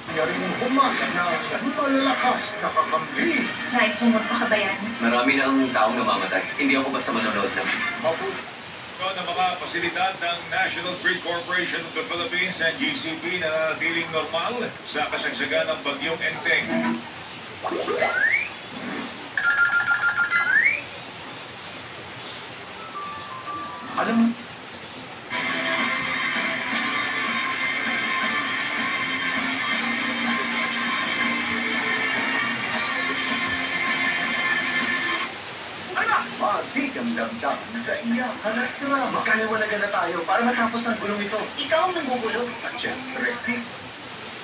Niya rin humana ng malakas na kakampi. Nais mo magpakabayan? Marami na ang taong namamatay. Hindi ako basta manonood lang. Ng mga pasilidad ng National Grid Corporation of the Philippines and GCP na natiling normal sa kasagsagan ng bagyong Enteng. Alam mo, Pati ang damdamin sa iyakan at drama. magkaliwanagan na tayo para matapos ng gulong ito. Ikaw ang nanggugulo. At syempre,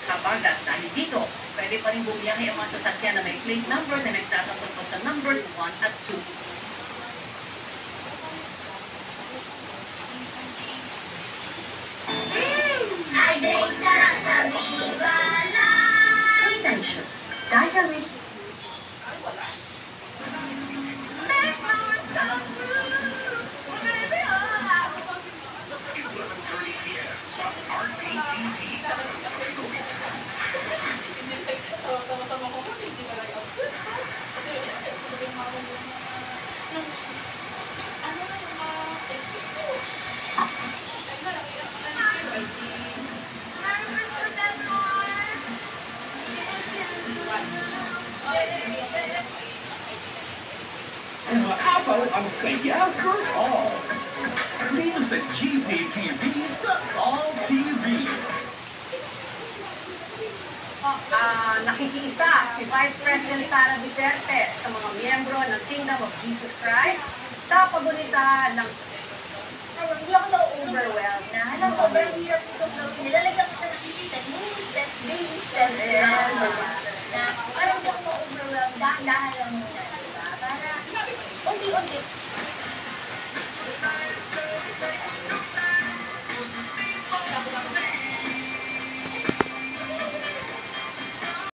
Kapag at dahil dito, pwede pa rin bumiyahe ang mga sasakyan na may plate number na nagtatapos po sa numbers 1 at 2. Ay, day, sarap sa Viva Life! Attention. Diary. Make my heart come blue. Baby, oh. 11:30 p.m. sa RPTV. Umapaw ang saya for all. Dito sa GPTV sa All TV. Nakikiisa si Vice President Sara Duterte sa mga miyembro ng Kingdom of Jesus Christ sa pagunita ng Hindi ako na-overwhelmed na. Alam ko, sobrang hirap ito. Nilalagyan kita ng baby steps, na parang hindi ako na-overwhelmed. Dahan-dahan lang muna, diba? Para unti-unti.